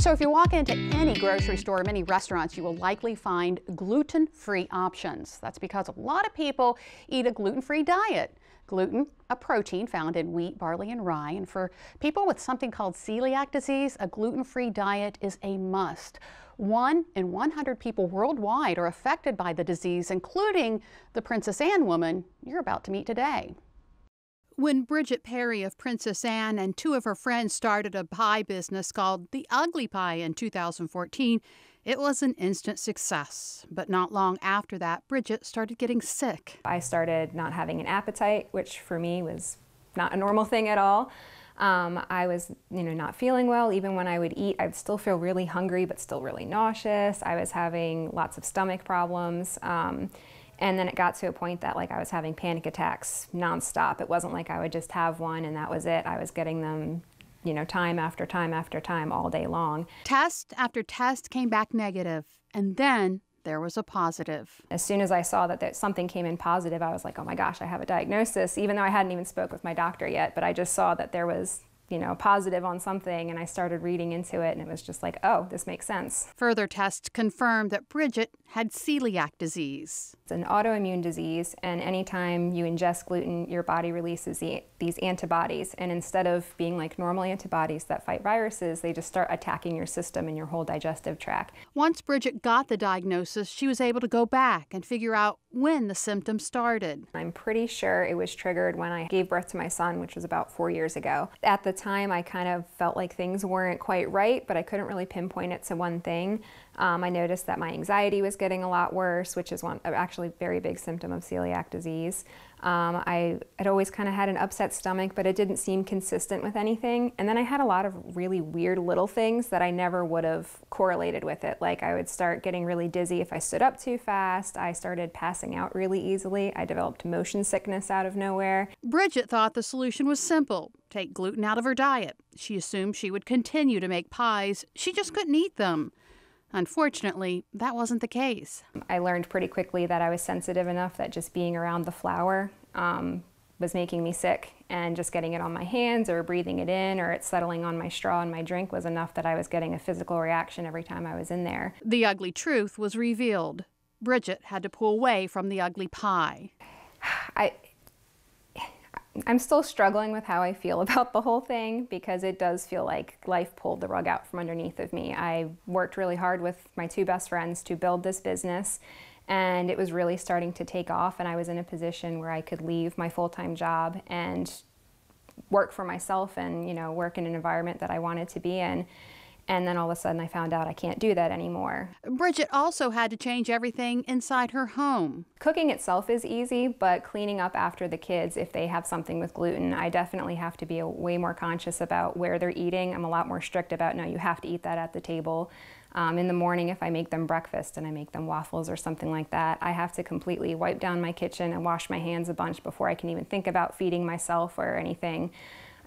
So if you walk into any grocery store or many restaurants, you will likely find gluten-free options. That's because a lot of people eat a gluten-free diet. Gluten, a protein found in wheat, barley, and rye. And for people with something called celiac disease, a gluten-free diet is a must. 1 in 100 people worldwide are affected by the disease, including the Princess Anne woman you're about to meet today. When Bridget Perry of Princess Anne and 2 of her friends started a pie business called The Ugly Pie in 2014, it was an instant success. But not long after that, Bridget started getting sick. I started not having an appetite, which for me was not a normal thing at all. I was, not feeling well. Even when I would eat, I'd still feel really hungry, but still really nauseous. I was having lots of stomach problems. And then it got to a point that I was having panic attacks nonstop. It wasn't like I would just have one and that was it. I was getting them, time after time after time all day long. Test after test came back negative, and then there was a positive. As soon as I saw that something came in positive, I was like, oh my gosh, I have a diagnosis, even though I hadn't even spoke with my doctor yet, but I just saw that there was positive on something, and I started reading into it, and it was just like, oh, this makes sense. Further tests confirmed that Bridget had celiac disease. It's an autoimmune disease, and anytime you ingest gluten, your body releases these antibodies, and instead of being like normal antibodies that fight viruses, they just start attacking your system and your whole digestive tract. Once Bridget got the diagnosis, she was able to go back and figure out when the symptoms started. I'm pretty sure it was triggered when I gave birth to my son, which was about 4 years ago. At the time, I kind of felt like things weren't quite right, but I couldn't really pinpoint it to one thing. I noticed that my anxiety was getting a lot worse, which is actually a very big symptom of celiac disease. I had always kind of had an upset stomach, but it didn't seem consistent with anything. And then I had a lot of really weird little things that I never would have correlated with it. Like I would start getting really dizzy if I stood up too fast. I started passing out really easily. I developed motion sickness out of nowhere. Bridget thought the solution was simple: take gluten out of her diet. She assumed she would continue to make pies. She just couldn't eat them. Unfortunately, that wasn't the case. I learned pretty quickly that I was sensitive enough that just being around the flour was making me sick, and just getting it on my hands or breathing it in or it settling on my straw in my drink was enough that I was getting a physical reaction every time I was in there. The ugly truth was revealed. Bridget had to pull away from the ugly pie. I'm still struggling with how I feel about the whole thing, because it does feel like life pulled the rug out from underneath of me. I worked really hard with my 2 best friends to build this business, and it was really starting to take off, and I was in a position where I could leave my full-time job and work for myself and, work in an environment that I wanted to be in. And then all of a sudden I found out I can't do that anymore. Bridget also had to change everything inside her home. Cooking itself is easy, but cleaning up after the kids, if they have something with gluten, I definitely have to be way more conscious about where they're eating. I'm a lot more strict about, no, you have to eat that at the table. In the morning, if I make them breakfast and I make them waffles or something like that, I have to completely wipe down my kitchen and wash my hands a bunch before I can even think about feeding myself or anything.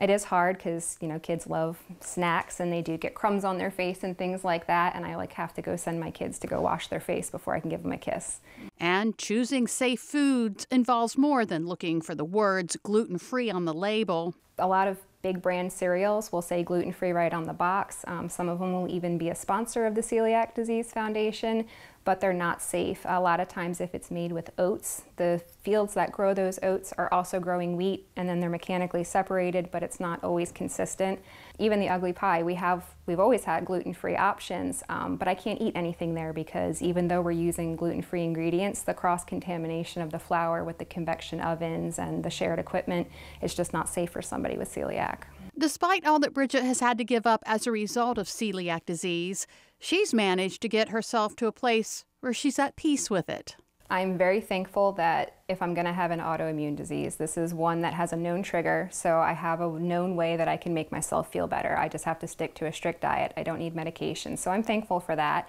It is hard because, kids love snacks and they do get crumbs on their face and things like that, and I have to go send my kids to go wash their face before I can give them a kiss. And choosing safe foods involves more than looking for the words gluten-free on the label. A lot of big brand cereals will say gluten-free right on the box. Some of them will even be a sponsor of the Celiac Disease Foundation, but they're not safe. A lot of times if it's made with oats, the fields that grow those oats are also growing wheat, and then they're mechanically separated, but it's not always consistent. Even the ugly pie, we've always had gluten-free options, but I can't eat anything there because even though we're using gluten-free ingredients, the cross-contamination of the flour with the convection ovens and the shared equipment is just not safe for somebody with celiac. Despite all that Bridget has had to give up as a result of celiac disease, she's managed to get herself to a place where she's at peace with it. I'm very thankful that if I'm going to have an autoimmune disease, this is one that has a known trigger, so I have a known way that I can make myself feel better. I just have to stick to a strict diet. I don't need medication, so I'm thankful for that.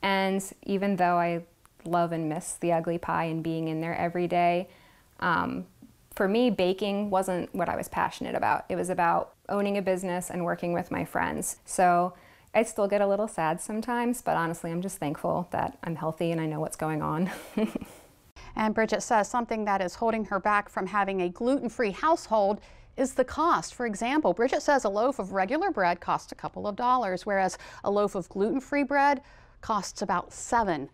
And even though I love and miss the ugly pie and being in there every day, for me, baking wasn't what I was passionate about. It was about owning a business and working with my friends. So I still get a little sad sometimes, but honestly, I'm just thankful that I'm healthy and I know what's going on. And Bridget says something that is holding her back from having a gluten-free household is the cost. For example, Bridget says a loaf of regular bread costs a couple of dollars, whereas a loaf of gluten-free bread costs about $7.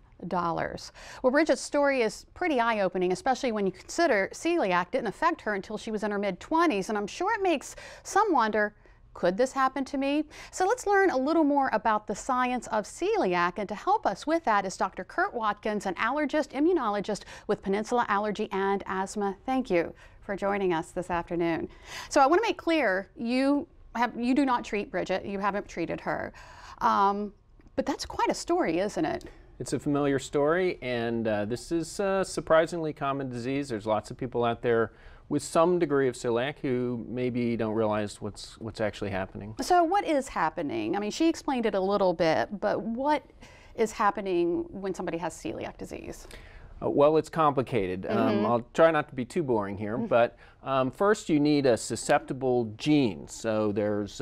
Well, Bridget's story is pretty eye-opening, especially when you consider celiac didn't affect her until she was in her mid-20s, and I'm sure it makes some wonder, could this happen to me? So let's learn a little more about the science of celiac, and to help us with that is Dr. Kurt Watkins, an allergist immunologist with Peninsula Allergy and Asthma. Thank you for joining us this afternoon. So I want to make clear, you do not treat Bridget, you haven't treated her, but that's quite a story, isn't it? It's a familiar story, and this is a surprisingly common disease. There's lots of people out there with some degree of celiac who maybe don't realize what's actually happening. So what is happening? I mean, she explained it a little bit, but what is happening when somebody has celiac disease? Well, it's complicated. I'll try not to be too boring here, but first you need a susceptible gene. So there's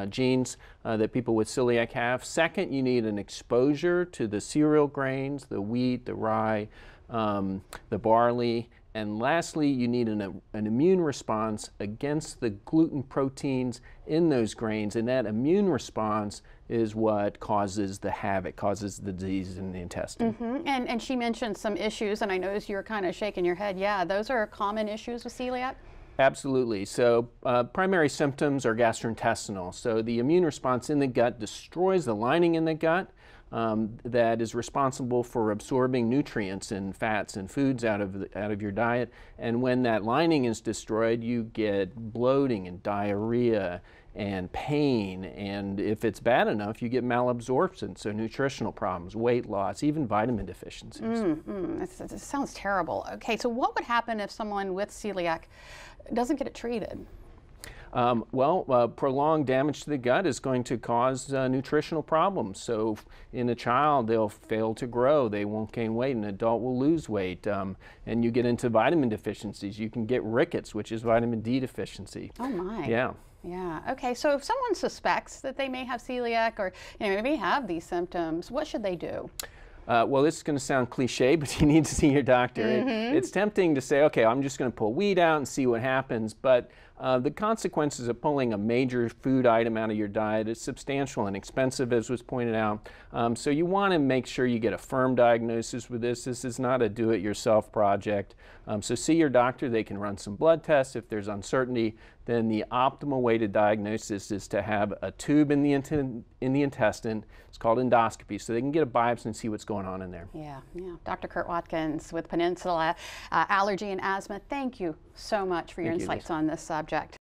genes that people with celiac have. Second, you need an exposure to the cereal grains, the wheat, the rye, the barley. And lastly, you need an immune response against the gluten proteins in those grains, and that immune response is what causes the havoc, causes the disease in the intestine. And she mentioned some issues, and I noticed you were kind of shaking your head. Yeah, those are common issues with celiac? Absolutely. So primary symptoms are gastrointestinal. So the immune response in the gut destroys the lining in the gut that is responsible for absorbing nutrients and fats and foods out of your diet. And when that lining is destroyed, you get bloating and diarrhea and pain, and if it's bad enough, you get malabsorption, so nutritional problems, weight loss, even vitamin deficiencies. It sounds terrible. Okay, so what would happen if someone with celiac doesn't get it treated? Prolonged damage to the gut is going to cause nutritional problems. So in a child, they'll fail to grow, they won't gain weight, an adult will lose weight, and you get into vitamin deficiencies. You can get rickets, which is vitamin D deficiency. Oh my. Yeah. Yeah, okay, so if someone suspects that they may have celiac or maybe have these symptoms, what should they do? Well, this is going to sound cliche, but you need to see your doctor. It's tempting to say, okay, I'm just going to pull wheat out and see what happens, but the consequences of pulling a major food item out of your diet is substantial and expensive, as was pointed out. So you want to make sure you get a firm diagnosis with this. This is not a do-it-yourself project. So see your doctor. They can run some blood tests. If there's uncertainty, then the optimal way to diagnose this is to have a tube in the intestine. It's called endoscopy, so they can get a biopsy and see what's going on in there. Yeah. Dr. Kurt Watkins with Peninsula Allergy and Asthma, thank you so much for your insights on this subject.